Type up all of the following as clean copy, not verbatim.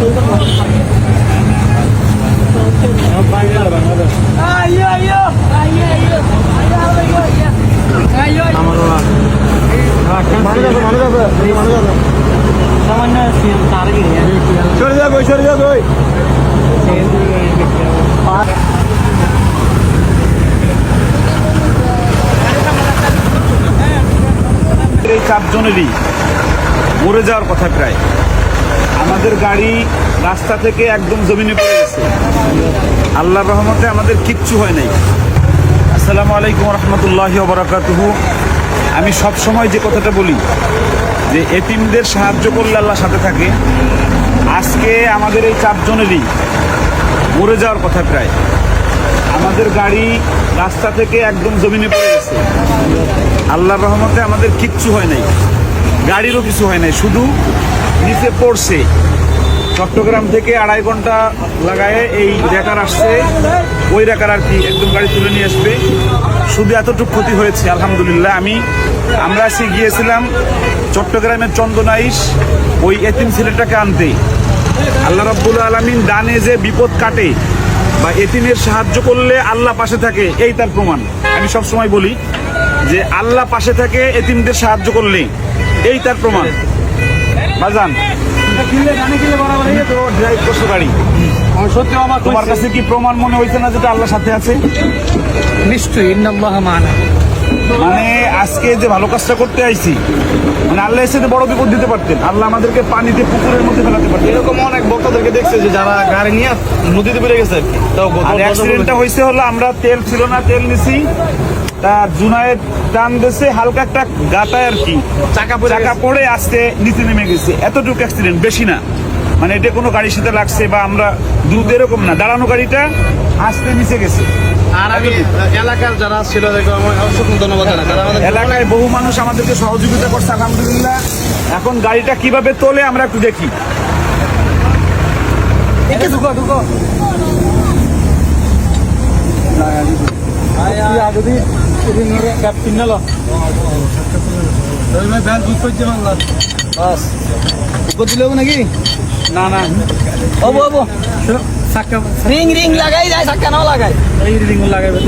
সরে যাবে এই 4 জনেরই মরে যাওয়ার কথা প্রায়। আমাদের গাড়ি রাস্তা থেকে একদম জমিনে পড়ে গেছে। আল্লাহর রহমতে আমাদের কিচ্ছু হয় নাই। আসসালামু আলাইকুম রহমতুল্লাহি ওয়া বারাকাতুহু। আমি সব সময় যে কথাটা বলি যে এতিমদের সাহায্য করলে আল্লাহ সাথে থাকে। আজকে আমাদের এই 4 জনেরই মরে যাওয়ার কথা প্রায়। আমাদের গাড়ি রাস্তা থেকে একদম জমিনে পড়ে গেছে। আল্লাহর রহমতে আমাদের কিচ্ছু হয় নাই, গাড়িরও কিছু হয় নাই, শুধু নিচে পড়ছে। চট্টগ্রাম থেকে 2.5 ঘন্টা লাগায় এই রেকার আসছে, ওই রেকার আর কি একদম গাড়ি তুলে নিয়ে আসবে। শুধু এতটুকু ক্ষতি হয়েছে আলহামদুলিল্লাহ। আমরা আজকে গিয়েছিলাম চট্টগ্রামের চন্দনাইশ ওই এতিম ছেলেটাকে আনতে। আল্লাহ রাব্বুল আলামিন ডানে যে বিপদ কাটে বা এতিমের সাহায্য করলে আল্লাহ পাশে থাকে, এই তার প্রমাণ। আমি সব সময় বলি যে আল্লাহ পাশে থাকে এতিমদের সাহায্য করলে, এই তার প্রমাণ। বাজান তো ড্রাইভ করছো গাড়ি, সত্যি তোমার কাছে কি প্রমাণ মনে হয়েছে না যেটা আল্লাহ সাথে আছে? নিশ্চয়ই, ইন্নাল্লাহা মা'ানা। মানে আজকে যে ভালো কাজটা করতে আইছি, মানে আল্লাহ এসে বড় বিপদ দিতে পারতেন। আল্লাহ আমাদেরকে পানিতে পুকুরের মধ্যে ফেলাতে পারতেন। এরকম অনেক বক্তাদেরকে দেখছে যে যারা গাড়ি নিয়ে নদীতে বেড়ে গেছে। আর অ্যাক্সিডেন্টটা হয়েছে হলো আমরা তেল ছিল না, তেল নিছি, তা জুনায়েদ টান দিয়েছে, হালকা একটা গাটায় আর কি চাকা পড়ে আস্তে নিচে নেমে গেছে। এতটুকু অ্যাক্সিডেন্ট, বেশি না। মানে এটা কোনো গাড়ির সাথে লাগছে বা আমরা দ্রুত এরকম না, দাঁড়ানো গাড়িটা আস্তে নিচে গেছে। আর আমি এলাকার যারা ছিল অসংখ্য ধন্যবাদ জানাই। এলাকায় বহু মানুষ আমাদেরকে সহযোগিতা করছে আলহামদুলিল্লাহ। এখন গাড়িটা কিভাবে তোলে আমরা একটু দেখি। নাকি না না রিং লাগাই যায়, চাক্কা নাও লাগাই। এই রিং লাগাইবে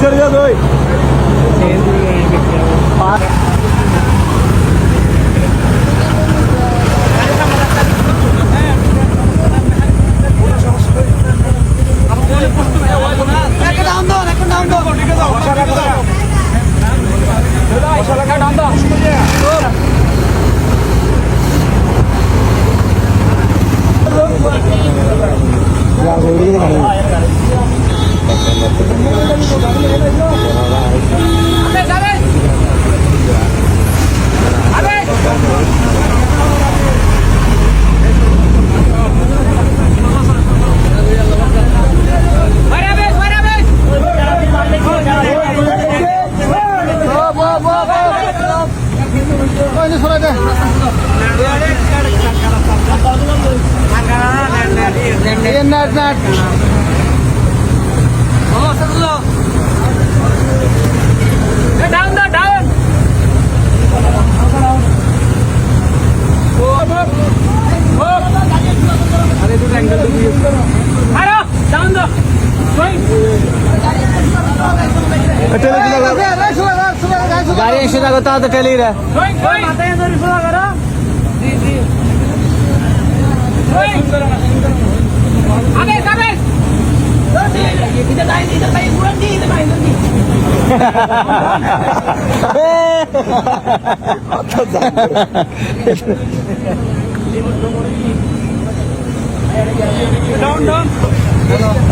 সরে যাবে গাড়ি এসে যাবো তাহলে ঠেলি রে।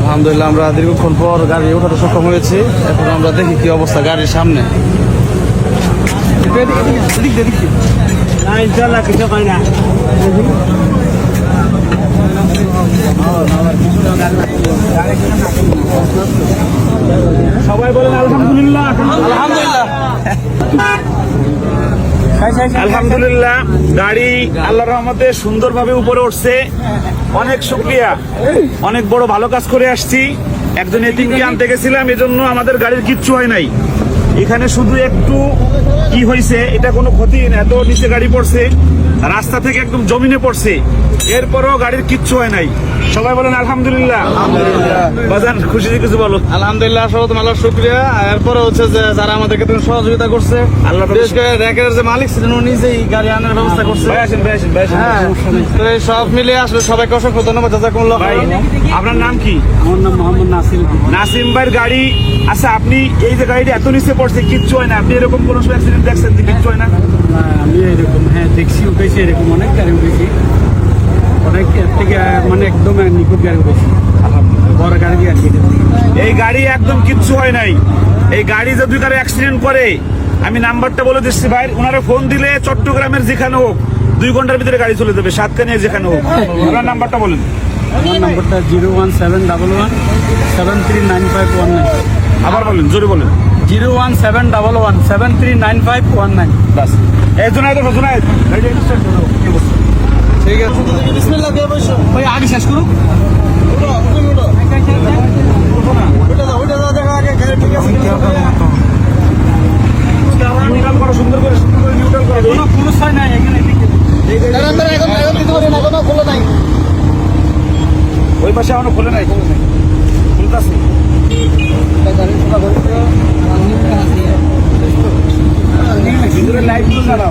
আলহামদুলিল্লাহ আমরা দীর্ঘক্ষণ পর গাড়ি ওঠাতে সক্ষম হয়েছি। এখন আমরা দেখি কি অবস্থা গাড়ির সামনে। সবাই বলেন আলহামদুলিল্লাহ। আলহামদুলিল্লাহ। আলহামদুলিল্লাহ, গাড়ি আল্লাহর রহমতে সুন্দরভাবে উপরে উঠছে। অনেক শুকরিয়া, অনেক বড় ভালো কাজ করে আসছি। একজন এতিমকে আনতে গেছিলাম, এজন্য আমাদের গাড়ির কিচ্ছু হয় নাই। এখানে শুধু একটু কি হয়েছে, এটা কোনো ক্ষতি না, এত নিচে গাড়ি পড়ছে, রাস্তা থেকে একদম জমিনে পড়ছে, এরপরও গাড়ির কিচ্ছু হয় নাই। সবাই বলেন আলহামদুলিল্লাহ। বাজান খুশি কিছু বলো। আলহামদুলিল্লাহ, সর্বপ্রথম আল্লাহর শুকরিয়া। এরপরে হচ্ছে যে যারা আমাদেরকে তুমি সহযোগিতা করছে, আল্লাহ বিশেষ করে র্যাকের যে মালিক ছিলেন উনি নিজেই গাড়ি আনার ব্যবস্থা করছে। ভাই আসেন, ভাই আসেন, ভাই আসেন। হ্যাঁ, তো এই সব মিলিয়ে আসলে সবাইকে অসংখ্য ধন্যবাদ। জাযাকুমুল্লাহ ভাই খাইরান। আপনার নাম কি? আমার নাম মোহাম্মদ নাসির। নাসিম ভাইয়ের গাড়ি। আচ্ছা, আপনি এই যে গাড়িটা এত নিচে পড়ছে কিচ্ছু হয় না, আপনি এরকম কোনো অ্যাক্সিডেন্ট দেখছেন যে কিচ্ছু হয় না? আমি এরকম দেখছি, উঠেছি, এরকম অনেক গাড়ি উঠেছি, অনেক এর থেকে মানে একদম নিখুঁত গাড়ি উঠেছি, বড় গাড়ি আর কি। এই গাড়ি একদম কিচ্ছু হয় নাই। এই গাড়ি যদি কারো অ্যাক্সিডেন্ট করে, আমি নাম্বারটা বলে দিচ্ছি ভাই, ওনারা ফোন দিলে চট্টগ্রামের যেখানে হোক 2 ঘন্টার ভিতরে গাড়ি চলে যাবে, সাতকানিয়া যেখানে হোক। ওনার নাম্বারটা বলেন। আমার নাম্বারটা 01711 আবার বলেন, জোরে বলেন। 01711 বাস, এই জুনায়েদ, জুনায়েদ গাড়িটা স্টার্ট করো। ঠিক আছে। ওই আগে শেষ করুক। নিউট্রাল করো, সুন্দর করে নিউট্রাল করো। কোনো পুরুষ হয় না এখানে। ওই পাশে এখনো খোলে নাই, খুলতাছে। ভিতরে লাইট তো চালাও।